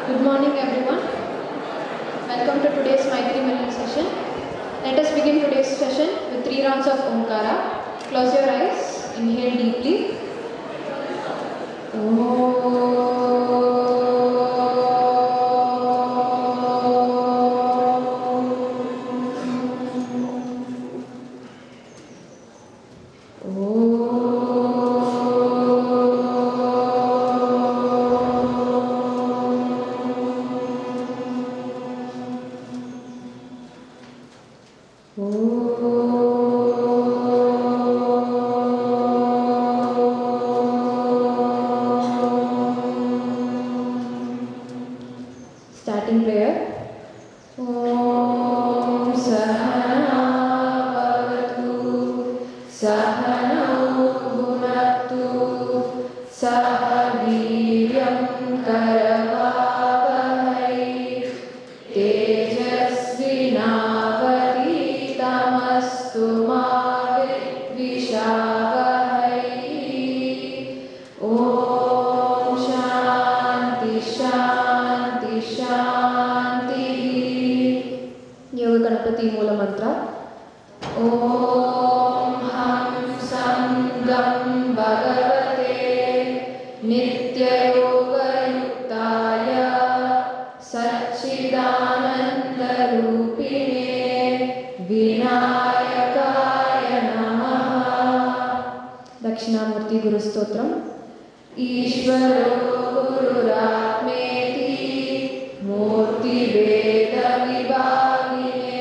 Good morning everyone. Welcome to today's Maitri Milan session. Let us begin today's session with 3 rounds of Omkara. Close your eyes, inhale deeply. Starting prayer. Om Sahana Bhavatu Sahanau Bhunaktu Saha Veeryam Karavavahai Tejasvinavaditamastu Ma Vidvishavahai. Om Shanti Shanti Shanti. Yoga Ganapati Moola Mantra. Om Ham Sangam Bhagavate Nitya Yoga Yuktaya Satchidananda Rupine Vinayakaya Namaha. Dakshinamurti Guru Stotram. Ishvaro Gururātmeti Murti Veda Vibhagine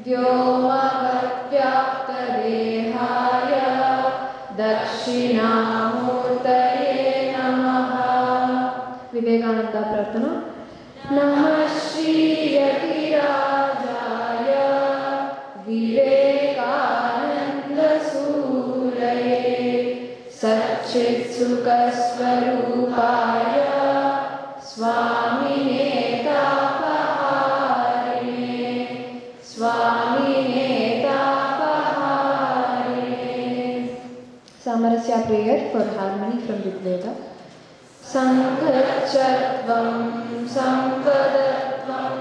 Vyomavatyapta Dehaya Dakshinamurtaye Namaha. Vivekananda Prarthana. Namah Shri Yatirajaya Vivekananda Suraye Satchit Sukasvarupaya Swamine Tapaharine Swamine Tapaharine. Samarasya prayer for harmony from Rigveda. Sankachatvam Sampadatvam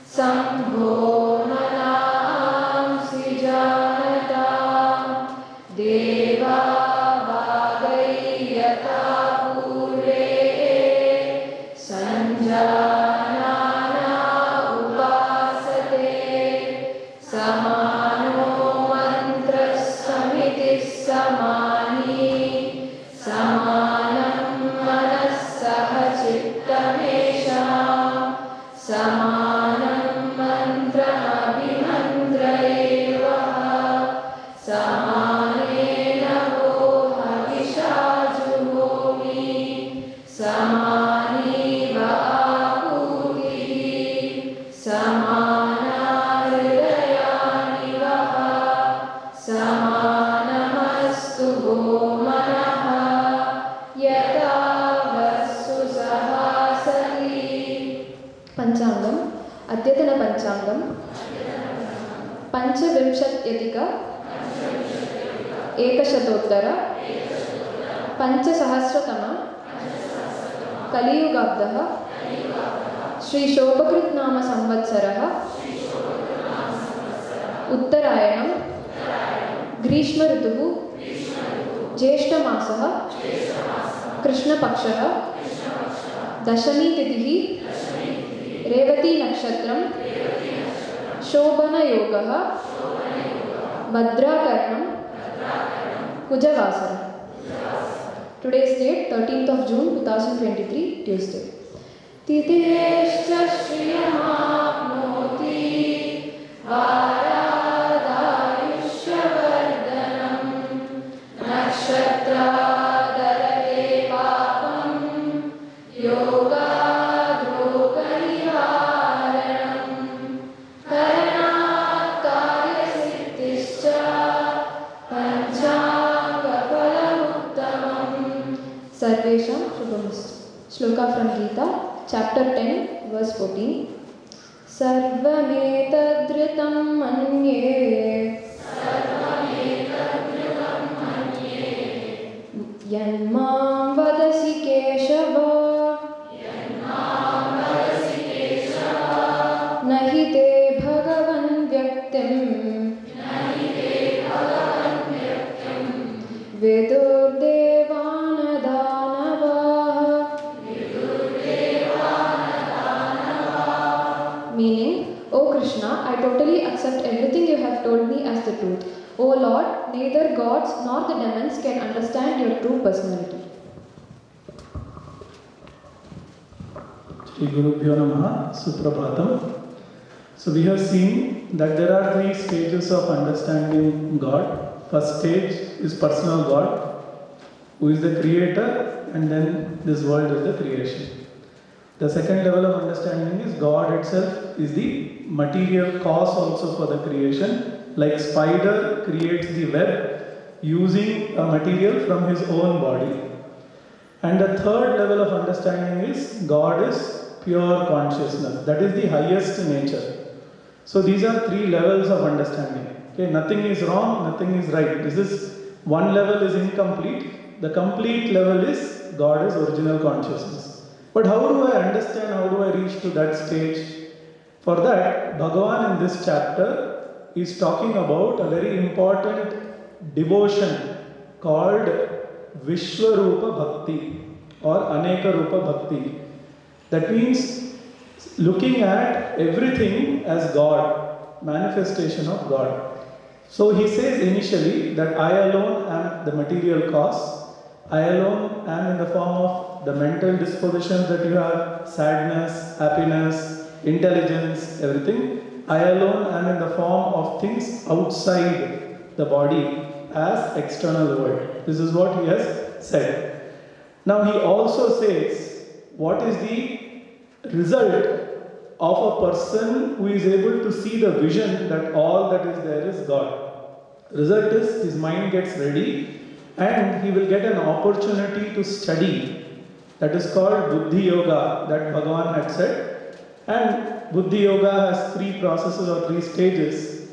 Sambho Manam Sijanata Deva Yata Pure Sanjanana Upasate Samano Mantra Samiti Samani Samanam Manasaha Chittamesha Samanam Mantra Abhimandraeva Samanena Samani Vāpūti Samana Hridayani Vaha Samanamastu Gomanaha Yata Vasu Sahasati. Panchangam. Adyatana Panchangam Panchavimshatyadika Ekashatottara Panchasahasratama कलियुगाब्दः Shri शोभकृत् नाम संवत्सरः उत्तरायणं ग्रीष्म ऋतुः ज्येष्ठमासः कृष्णपक्षः दशमी तिथिः Revati नक्षत्रं शोभनयोगः भद्राकरणं कुजवासरः. Today's date 13th of June 2023 Tuesday. Titeshcha Shriyamapnoti Varadayushvardhanam Nakshatra Darate Papam Yoga Drogarivaranam Karanat Karya Siddhischa Panchanga Palamuttamam. Sarvesham Shubhamastu. Shloka from Gita, chapter 10, verse 14. Sarvametadritam manye Yanmam vadasi Keshava totally accept everything you have told me as the truth. O Lord, neither gods nor the demons can understand your true personality. Shri Gurubhyo Namaha, Suprabhatam. So we have seen that there are three stages of understanding God. First stage is personal God, who is the creator, and then this world is the creation. The second level of understanding is God itself is the material cause also for the creation. Like spider creates the web using a material from his own body. And the third level of understanding is God is pure consciousness. That is the highest nature. So these are three levels of understanding. Okay, nothing is wrong, nothing is right. This is one level is incomplete. The complete level is God is original consciousness. But how do I understand, how do I reach to that stage? For that, Bhagavan in this chapter is talking about a very important devotion called Vishwarupa Bhakti or Aneka Rupa Bhakti. That means looking at everything as God, manifestation of God. So he says initially that I alone am the material cause. I alone am in the form of the mental dispositions that you have, sadness, happiness, intelligence, everything. I alone am in the form of things outside the body as external world. This is what he has said. Now he also says what is the result of a person who is able to see the vision that all that is there is God. Result is his mind gets ready and he will get an opportunity to study. That is called Buddhi Yoga that Bhagavan had said. And Buddhi Yoga has three processes or three stages.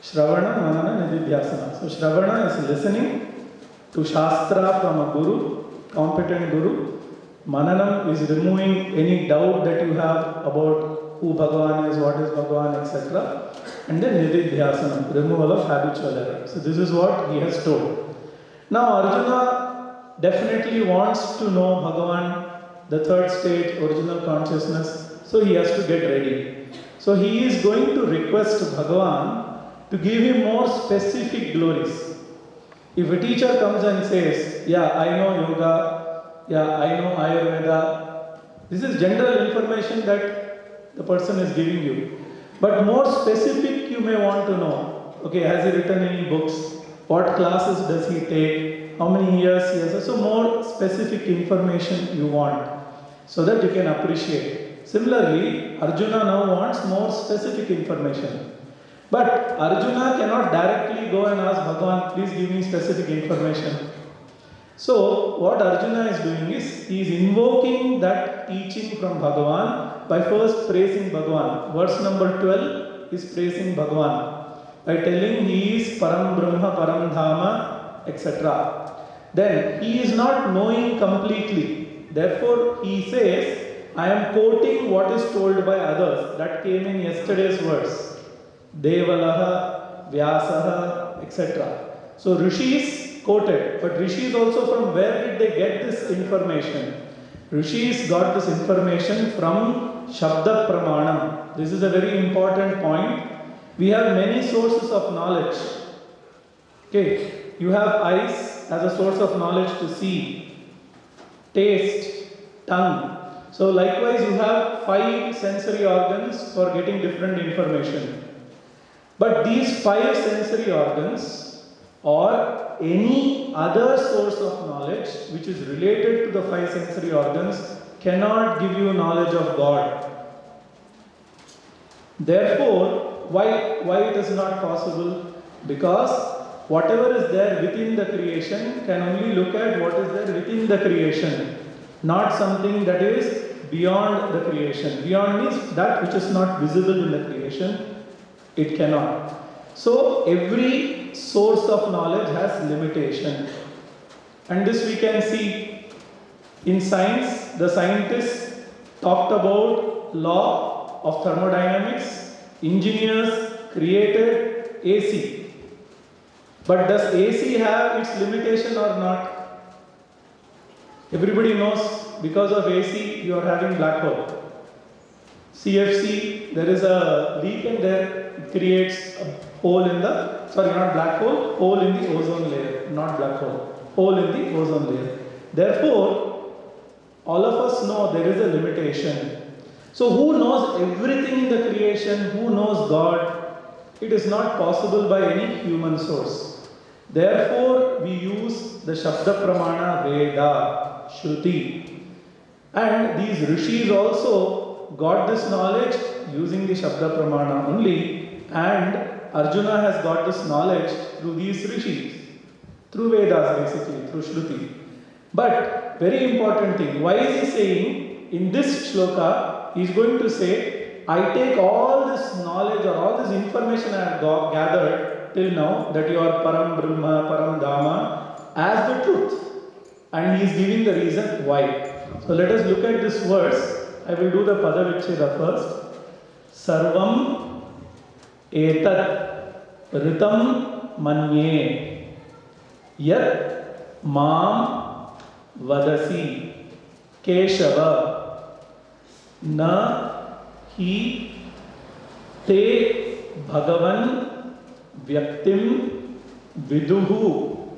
Shravana, Manana, Nididhyasana. So Shravana is listening to Shastra from a guru, competent guru. Mananam is removing any doubt that you have about who Bhagavan is, what is Bhagavan, etc. And then Nididhyasana, removal of habitual error. So this is what he has told. Now Arjuna definitely wants to know Bhagavan, the third stage, original consciousness. So he has to get ready. So he is going to request Bhagavan to give him more specific glories. If a teacher comes and says, yeah, I know yoga, yeah, I know Ayurveda. This is general information that the person is giving you. But more specific you may want to know. Okay, has he written any books? What classes does he take? How many years he has? So more specific information you want so that you can appreciate. Similarly, Arjuna now wants more specific information. But Arjuna cannot directly go and ask Bhagavan, please give me specific information. So, what Arjuna is doing is, he is invoking that teaching from Bhagavan by first praising Bhagavan. Verse number 12 is praising Bhagavan by telling he is Param Brahma, Param Dhama, etc. Then, he is not knowing completely. Therefore, he says, I am quoting what is told by others. That came in yesterday's verse. Devalaha, Vyasaha, etc. So, Rishis quoted, but Rishis also from where did they get this information? Rishis got this information from Shabda Pramanam. This is a very important point. We have many sources of knowledge. Okay, you have eyes as a source of knowledge to see, taste, tongue. So likewise you have 5 sensory organs for getting different information. But these 5 sensory organs or any other source of knowledge which is related to the 5 sensory organs cannot give you knowledge of God. Therefore, why it is not possible? Because whatever is there within the creation can only look at what is there within the creation, not something that is beyond the creation. Beyond means that which is not visible in the creation, it cannot. So every source of knowledge has limitation. And this we can see in science. The scientists talked about law of thermodynamics. Engineers created AC. But does AC have its limitation or not? Everybody knows because of AC you are having black hole. CFC, there is a leak and there it creates a hole in the, sorry, not black hole, hole in the ozone layer, not black hole, hole in the ozone layer. Therefore, all of us know there is a limitation. So who knows everything in the creation? Who knows God? It is not possible by any human source. Therefore, we use the Shabda Pramana Veda, Shruti. And these rishis also got this knowledge using the Shabda Pramana only. And Arjuna has got this knowledge through these rishis, through Vedas basically, through Shruti. But very important thing, why is he saying in this shloka, he is going to say, I take all this knowledge or all this information I have gathered till now that you are Param Brahma, Param Dhamma as the truth. And he is giving the reason why. So let us look at this verse. I will do the Pada Vichcheda first. Sarvam etat ritam manye yat mam vadasi keshava na hi te bhagavan vyaktim viduhu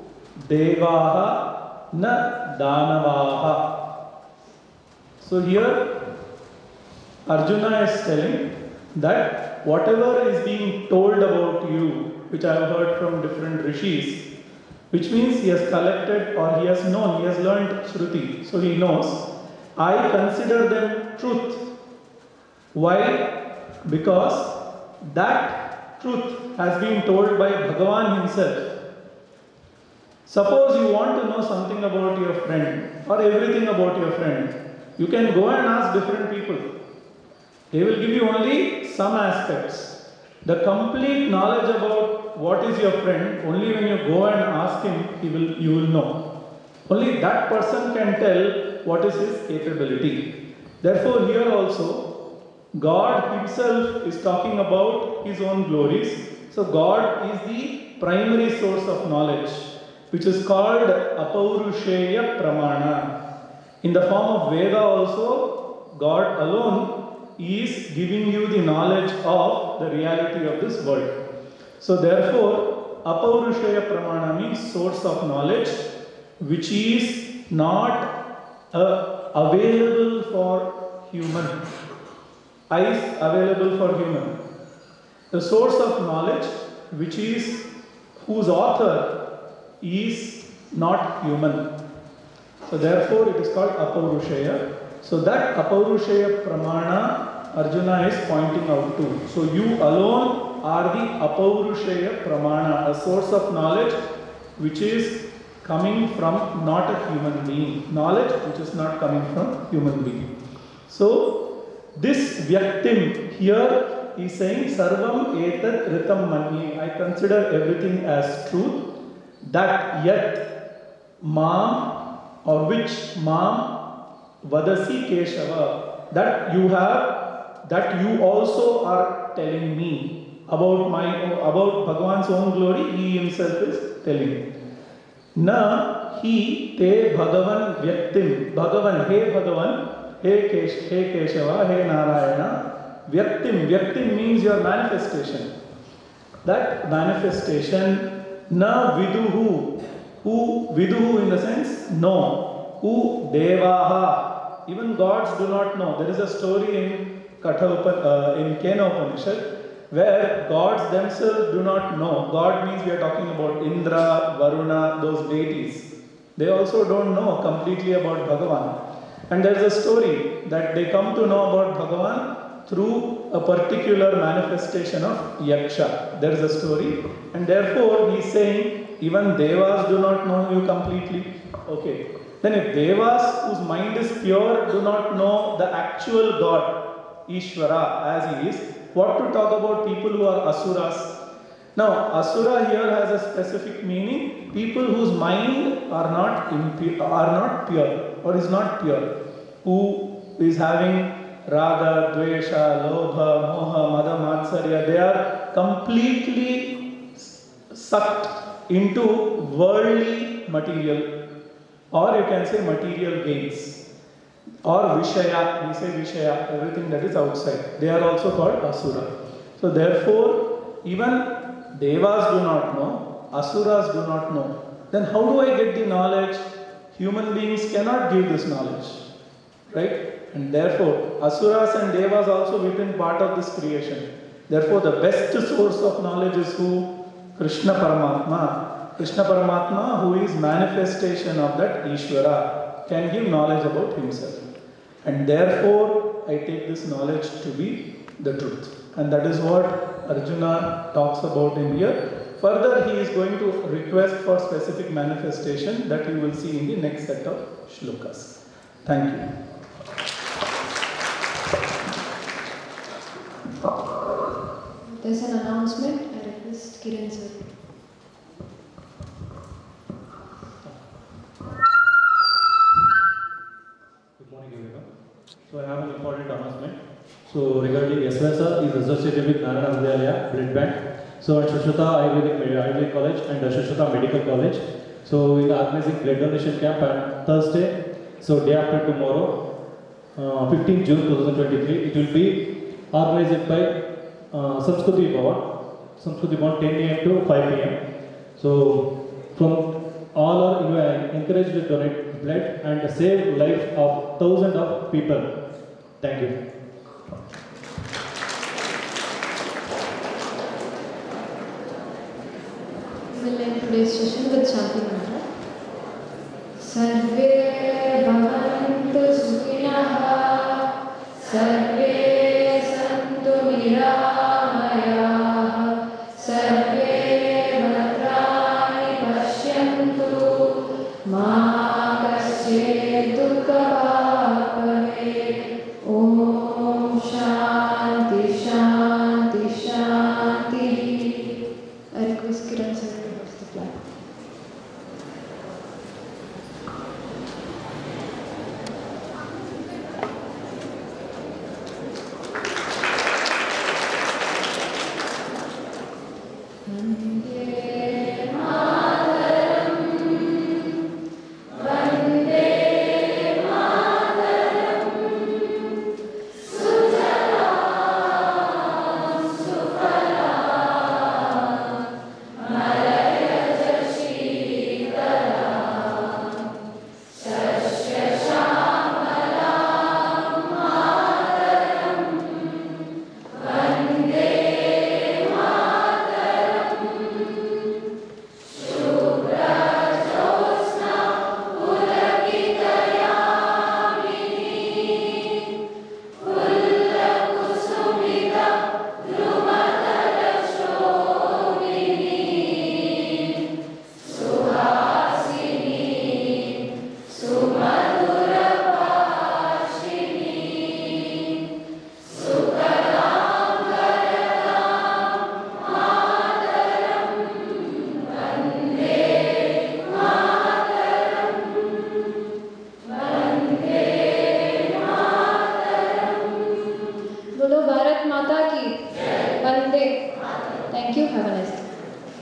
devaha na danavaha. So here Arjuna is telling that whatever is being told about you, which I have heard from different rishis, which means he has collected or he has known, he has learned Shruti, so he knows, I consider them truth. Why? Because that truth has been told by Bhagavan himself. Suppose you want to know something about your friend or everything about your friend, you can go and ask different people. They will give you only some aspects. The complete knowledge about what is your friend, only when you go and ask him, you will know. Only that person can tell what is his capability. Therefore, here also, God himself is talking about his own glories. So, God is the primary source of knowledge, which is called Apaurusheya Pramana. In the form of Veda also, God alone is giving you the knowledge of the reality of this world. So therefore, Apaurusheya Pramana means source of knowledge, which is not available for human. Eyes available for human. The source of knowledge, which is whose author is not human. So therefore it is called Apaurusheya. So that Apaurusheya Pramana Arjuna is pointing out to. So you alone are the Apaurusheya Pramana, a source of knowledge which is coming from not a human being. Knowledge which is not coming from human being. So this Vyaktim here is saying Sarvam etat ritam manye. I consider everything as truth. That yet mam or which mam vadasi keshava, that you have, that you also are telling me about Bhagavan's own glory, he himself is telling. Na hi te bhagavan vyaktim, Bhagavan, hey Keshava, hey Narayana, vyaktim means your manifestation. That manifestation, na viduhu, who viduhu in the sense no, who devaha, even gods do not know. There is a story in Kena Upanishad where gods themselves do not know. God means we are talking about Indra, Varuna, those deities. They also don't know completely about Bhagavan. And there is a story that they come to know about Bhagavan through a particular manifestation of Yaksha. There is a story. And therefore he is saying, even Devas do not know you completely. Okay. Then if Devas whose mind is pure do not know the actual God, Ishvara, as he is, what to talk about people who are Asuras? Now, Asura here has a specific meaning. People whose mind are not pure or is not pure. Who is having Raga, Dvesha, Lobha, Moha, Mada, Matsarya. They are completely sucked into worldly material, or you can say material gains. or Vishaya, we say Vishaya, everything that is outside. They are also called Asura. So therefore, even Devas do not know, Asuras do not know. Then how do I get the knowledge? Human beings cannot give this knowledge. Right? And therefore, Asuras and Devas also we've been part of this creation. Therefore, the best source of knowledge is who? Krishna Paramatma. Krishna Paramatma, who is manifestation of that Ishvara, can give knowledge about himself. And therefore, I take this knowledge to be the truth. And that is what Arjuna talks about in here. Further, he is going to request for specific manifestation that you will see in the next set of shlokas. Thank you. There's an announcement. I request Kiran sir. Good morning, everyone. So I have an important announcement. So regarding SVSR is associated with Narayana Vidyalaya Blood Bank. So at Shushruta Ayurvedic College and Shushruta Medical College. So we are organizing blood donation camp on Thursday. So day after tomorrow, 15 June 2023. It will be organized by Samskruti Bhavan 10 a.m. to 5 p.m. So from all are encouraged to donate blood and save life of thousands of people. Thank you. We will end today's session with Shanti Mantra. Sarve bhavantu sukhinah, sarve santu niramayah, sarve bhadrani pashyantu, ma kasyet dukha